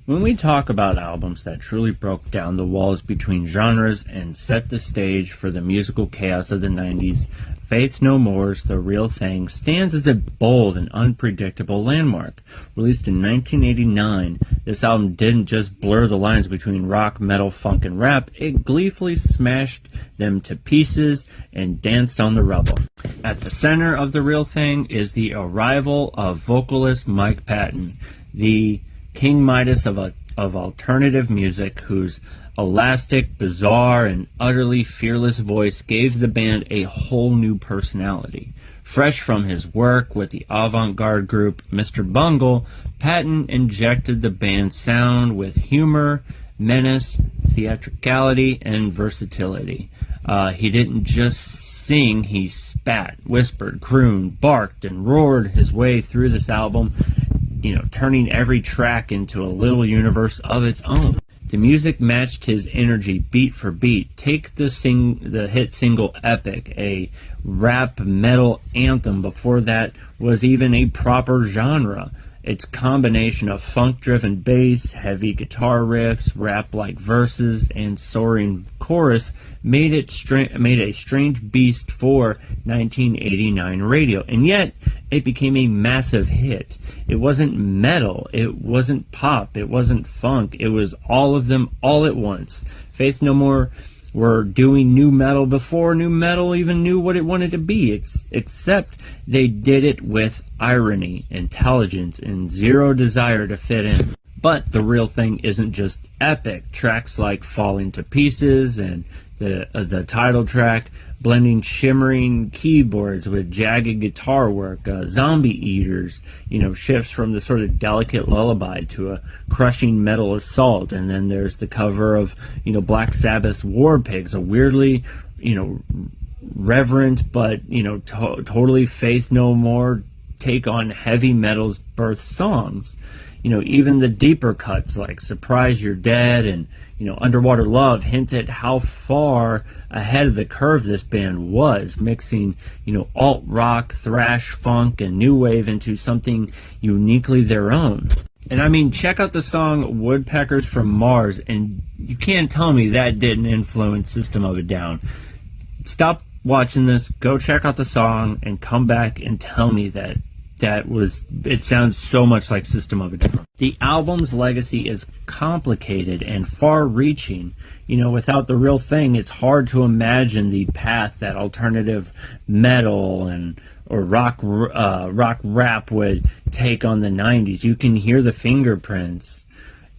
When we talk about albums that truly broke down the walls between genres and set the stage for the musical chaos of the 90s, Faith No More's The Real Thing stands as a bold and unpredictable landmark. Released in 1989, this album didn't just blur the lines between rock, metal, funk, and rap, it gleefully smashed them to pieces and danced on the rubble. At the center of The Real Thing is the arrival of vocalist Mike Patton, the King Midas of alternative music, whose elastic, bizarre, and utterly fearless voice gave the band a whole new personality. Fresh from his work with the avant-garde group Mr. Bungle, Patton injected the band's sound with humor, menace, theatricality, and versatility. He didn't just sing, he spat, whispered, crooned, barked, and roared his way through this album, turning every track into a little universe of its own. The music matched his energy beat for beat. Take the hit single Epic, a rap metal anthem before that was even a proper genre. Its combination of funk-driven bass, heavy guitar riffs, rap-like verses, and soaring chorus made a strange beast for 1989 radio. And yet, it became a massive hit. It wasn't metal, it wasn't pop, it wasn't funk, it was all of them all at once. Faith No More were doing new metal before new metal even knew what it wanted to be, except they did it with irony, intelligence, and zero desire to fit in. But The Real Thing isn't just epic. Tracks like Falling to Pieces and the title track, blending shimmering keyboards with jagged guitar work, Zombie Eaters, shifts from the sort of delicate lullaby to a crushing metal assault. And then there's the cover of, Black Sabbath's War Pigs, a weirdly, reverent but, totally Faith No More take on heavy metal's birth songs. Even the deeper cuts like Surprise You're Dead and, Underwater Love hint at how far ahead of the curve this band was, mixing, alt-rock, thrash, funk, and new wave into something uniquely their own. And check out the song Woodpeckers from Mars, and you can't tell me that didn't influence System of a Down. Stop watching this, go check out the song, and come back and tell me that it sounds so much like System of a Down. The album's legacy is complicated and far-reaching. Without The Real Thing, it's hard to imagine the path that alternative metal or rock rap would take on the 90s. You can hear the fingerprints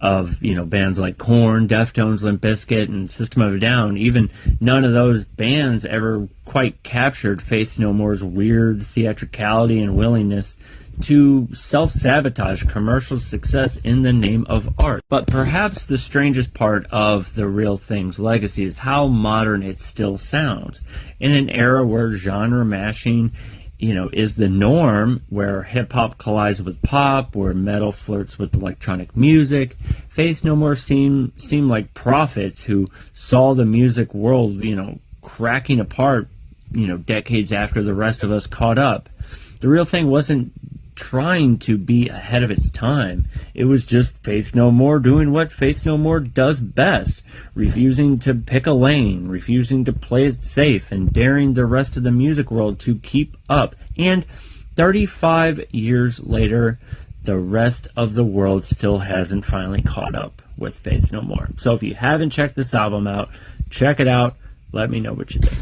of bands like Korn, Deftones, Limp Bizkit, and System of a Down. Even none of those bands ever quite captured Faith No More's weird theatricality and willingness to self-sabotage commercial success in the name of art. But perhaps the strangest part of The Real Thing's legacy is how modern it still sounds. In an era where genre mashing is the norm, where hip-hop collides with pop, where metal flirts with electronic music, Faith No More seem like prophets who saw the music world, cracking apart, decades after the rest of us caught up. The Real Thing wasn't trying to be ahead of its time. It was just Faith No More doing what Faith No More does best, refusing to pick a lane, refusing to play it safe, and daring the rest of the music world to keep up. And 35 years later, the rest of the world still hasn't finally caught up with Faith No More. So if you haven't checked this album out, check it out. Let me know what you think.